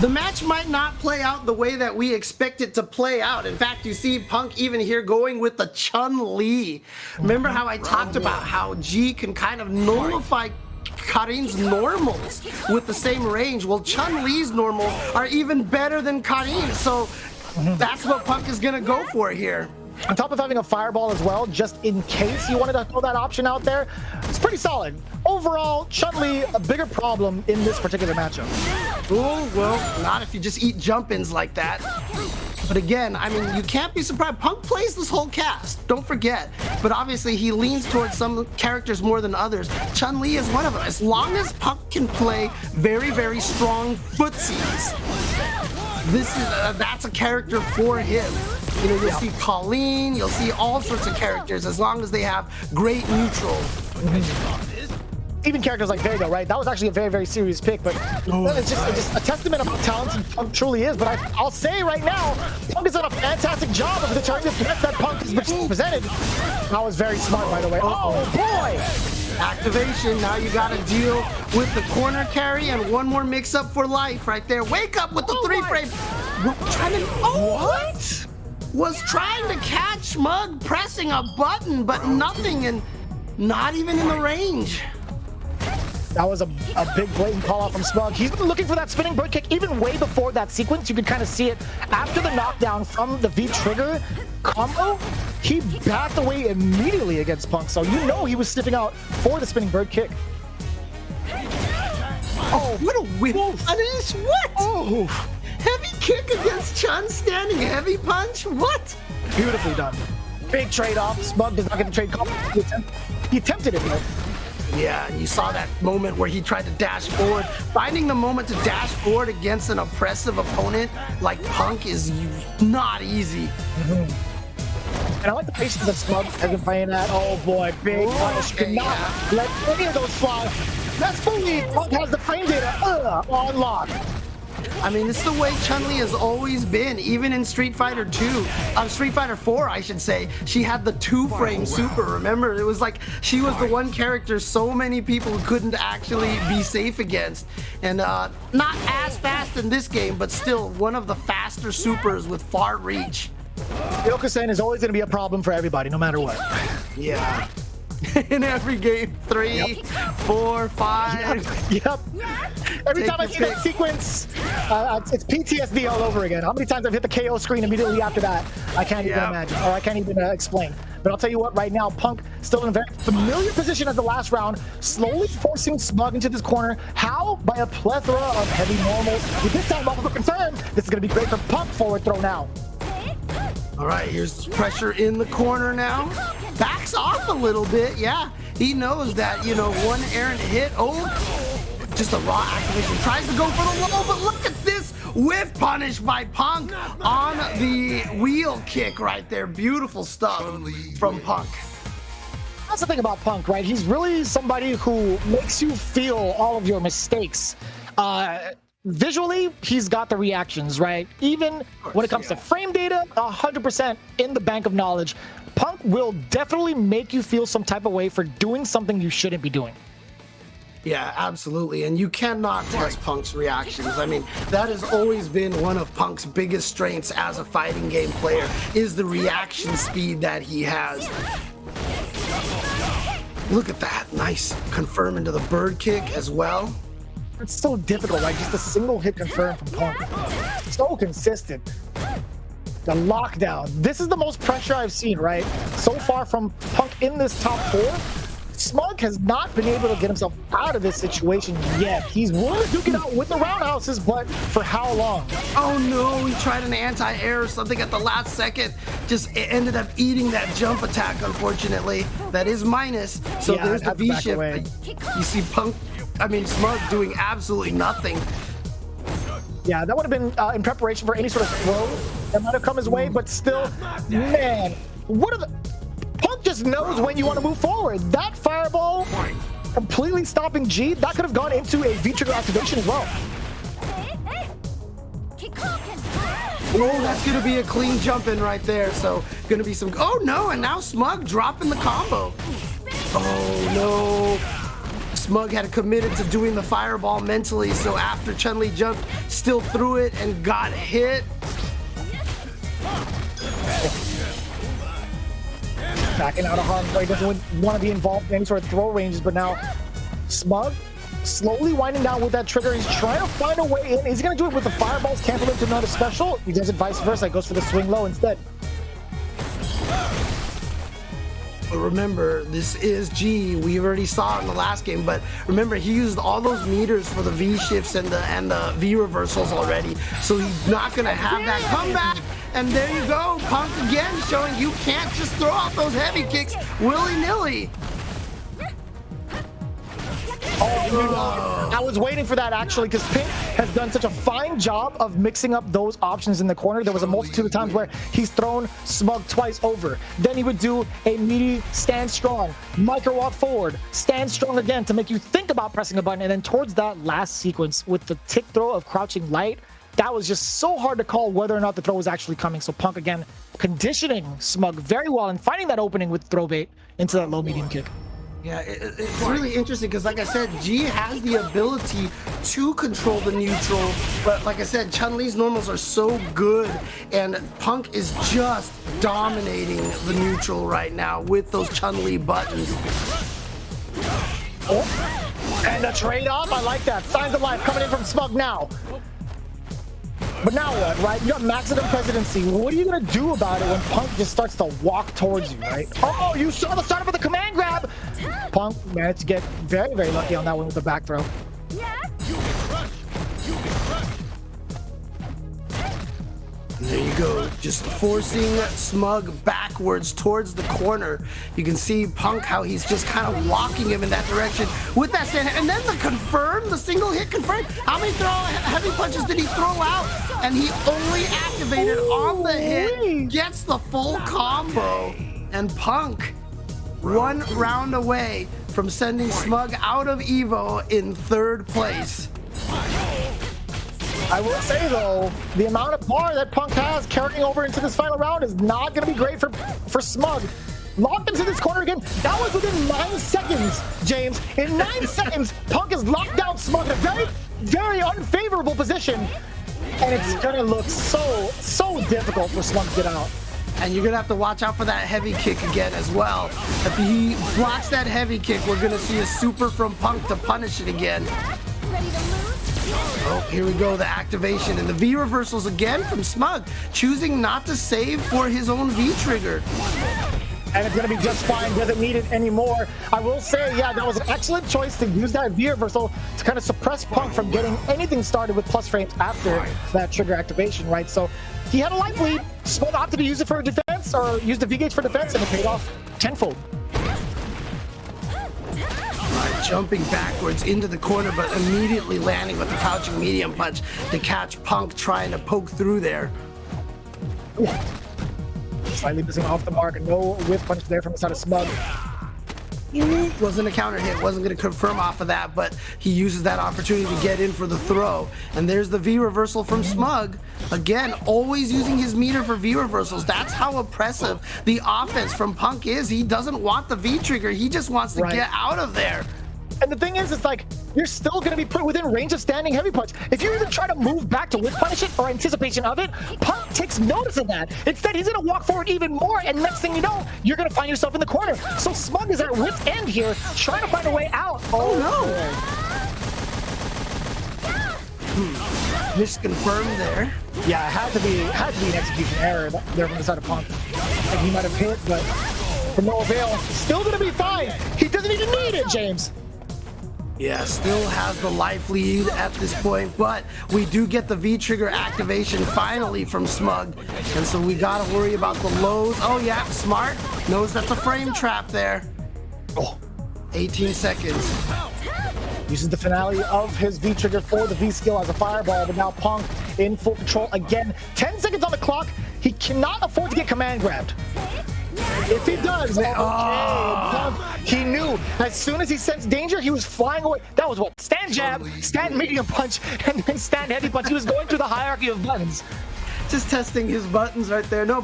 The match might not play out the way that we expect it to play out. In fact, you see Punk even here going with the Chun-Li. Remember how I talked about how G can kind of nullify Karin's normals with the same range? Well, Chun-Li's normals are even better than Karin's, so that's what Punk is gonna go for here. On top of having a fireball as well, just in case you wanted to throw that option out there, it's pretty solid. Overall, Chun-Li, a bigger problem in this particular matchup. Oh, well, not if you just eat jump-ins like that. But again, I mean, you can't be surprised. Punk plays this whole cast, don't forget. But obviously, he leans towards some characters more than others. Chun-Li is one of them. As long as Punk can play very, very strong footsies, that's a character for him. You know, you'll see Colleen, you'll see all sorts of characters as long as they have great neutral. Even characters like Vega, right? That was actually a very, very serious pick, but it's just a testament of how talented Punk truly is. But I'll say right now, Punk has done a fantastic job of deterring the threat that Punk has presented. That was very smart, by the way. Oh, boy! Activation, now you gotta deal with the corner carry and one more mix-up for life right there. Wake up with the three-frame. What? Was trying to catch Smug pressing a button, but nothing, and not even in the range. That was a big blatant call out from Smug. He's been looking for that spinning bird kick even way before that sequence. You could kind of see it after the knockdown from the V trigger combo. He backed away immediately against Punk, so you know he was sniffing out for the spinning bird kick. Oh, what a whip! What? Oh, heavy kick against Chun, standing heavy punch. What? Beautifully done. Big trade-off. Smug does not get the trade call. He attempted it though. Yeah, and you saw that moment where he tried to dash forward. Finding the moment to dash forward against an oppressive opponent like Punk is not easy. And I like the patience that Smug has been playing at. Oh boy, big punish. Could not let any of those fly. That's fully Punk has the frame data on lock. I mean, this is the way Chun-Li has always been, even in Street Fighter 4, I should say. She had the two-frame super, remember? It was like she was the one character so many people couldn't actually be safe against. And not as fast in this game, but still one of the faster supers with far reach. Yokosen is always going to be a problem for everybody, no matter what. Yeah. In every game, 3, 4, 5. Yep. Every time I see that sequence, it's PTSD all over again. How many times I've hit the KO screen immediately after that? I can't even imagine, or I can't even explain. But I'll tell you what, right now, Punk still in a very familiar position as the last round, slowly forcing Smug into this corner. How? By a plethora of heavy normals. With this time, multiple confirmed. This is going to be great for Punk. Forward throw now. All right, here's pressure in the corner now. Backs off a little bit, yeah. He knows that, you know, one errant hit. Oh, just a raw activation. Tries to go for the low, but look at this whiff punish by Punk on the wheel kick right there. Beautiful stuff from Punk. That's the thing about Punk, right? He's really somebody who makes you feel all of your mistakes. Visually, he's got the reactions, right? Even when it comes to frame data, 100% in the bank of knowledge. Punk will definitely make you feel some type of way for doing something you shouldn't be doing. Yeah, absolutely. And you cannot test Punk's reactions. I mean, that has always been one of Punk's biggest strengths as a fighting game player, is the reaction speed that he has. Look at that. Nice confirm into the bird kick as well. It's so difficult, right? Just a single hit confirm from Punk. So consistent. The lockdown. This is the most pressure I've seen, right? So far from Punk in this top 4. Smug has not been able to get himself out of this situation yet. He's willing to duke it out with the roundhouses, but for how long? Oh no, he tried an anti-air or something at the last second. Just ended up eating that jump attack, unfortunately. That is minus. So there's the V-shift. You see Smug doing absolutely nothing. Yeah, that would have been in preparation for any sort of throw that might have come his way, but still, man, what are the... Punk just knows when you want to move forward. That fireball completely stopping G, that could have gone into a V-trigger activation as well. Oh, that's going to be a clean jump in right there. So, going to be some... Oh, no, and now Smug dropping the combo. Oh, no. Smug had committed to doing the fireball mentally, so after Chun-Li jumped, still threw it and got hit. Backing out of harm's way, doesn't want to be involved in any sort of throw ranges, but now Smug slowly winding down with that trigger. He's trying to find a way in. He's going to do it with the fireballs, cancel into another special. He does it vice versa, goes for the swing low instead. But remember, this is G. We already saw it in the last game, but remember, he used all those meters for the V shifts and the V reversals already, so he's not going to have that comeback. And there you go, Punk again showing you can't just throw out those heavy kicks willy-nilly. Oh, I was waiting for that actually, because Pink has done such a fine job of mixing up those options in the corner. There was a multitude of times where he's thrown Smug twice over. Then he would do a meaty stand strong, micro walk forward, stand strong again to make you think about pressing a button. And then towards that last sequence with the tick throw of crouching light, that was just so hard to call whether or not the throw was actually coming. So Punk again conditioning Smug very well and finding that opening with throw bait into that low medium kick. Yeah, it's really interesting because, like I said, G has the ability to control the neutral, but like I said, Chun-Li's normals are so good, and Punk is just dominating the neutral right now with those Chun-Li buttons. Oh, and a trade-off, I like that. Signs of life coming in from Smug now. But now what, right? You got Maximum Presidency. What are you going to do about it when Punk just starts to walk towards you, right? Oh, you saw the startup of the command grab! Punk managed to get very, very lucky on that one with the back throw. There you go, just forcing Smug backwards towards the corner. You can see Punk, how he's just kind of walking him in that direction with that stand. And then the single hit confirm. How many heavy punches did he throw out? And he only activated on the hit, gets the full combo. And Punk, one round away from sending Smug out of EVO in 3rd place. I will say though, the amount of bar that Punk has carrying over into this final round is not going to be great for Smug. Locked into this corner again. That was within 9 seconds, James. In 9 seconds, Punk has locked down Smug in a very, very unfavorable position. And it's going to look so difficult for Smug to get out. And you're going to have to watch out for that heavy kick again as well. If he blocks that heavy kick, we're going to see a super from Punk to punish it again. Oh, here we go, the activation and the V reversals again from Smug, choosing not to save for his own V trigger. And it's going to be just fine, doesn't need it anymore. I will say, yeah, that was an excellent choice to use that V reversal to kind of suppress Punk from getting anything started with plus frames after that trigger activation, right? So he had a life lead, Smug opted to use it for defense, or use the V gauge for defense, and it paid off tenfold. Jumping backwards into the corner, but immediately landing with the crouching medium punch to catch Punk trying to poke through there. Ooh. Slightly missing off the mark, and no whiff punch there from the side of Smug. Wasn't a counter hit, wasn't going to confirm off of that, but he uses that opportunity to get in for the throw. And there's the V reversal from Smug. Again, always using his meter for V reversals. That's how oppressive the offense from Punk is. He doesn't want the V trigger, he just wants to get out of there. And the thing is, it's like, you're still going to be put within range of standing heavy punch. If you even try to move back to whiff punish it or anticipation of it, Punk takes notice of that. Instead, he's going to walk forward even more, and next thing you know, you're going to find yourself in the corner. So Smug is at wit's end here, trying to find a way out. Oh no! Misconfirmed there. Yeah, it had to be an execution error there from the side of Punk. Like he might have hit, but for no avail. Still going to be fine. He doesn't even need it, James. Yeah, still has the life lead at this point, but we do get the V-trigger activation finally from Smug, and so we gotta worry about the lows. Oh yeah, smart. Knows that's a frame trap there. Oh. 18 seconds. Uses the finale of his V-trigger for the V-skill as a fireball, but now Punk in full control again. 10 seconds on the clock. He cannot afford to get command grabbed. If he does, he knew as soon as he sensed danger, he was flying away. That was what? Stand jab, stand medium punch, and then stand heavy punch. He was going through the hierarchy of buttons. Just testing his buttons right there. No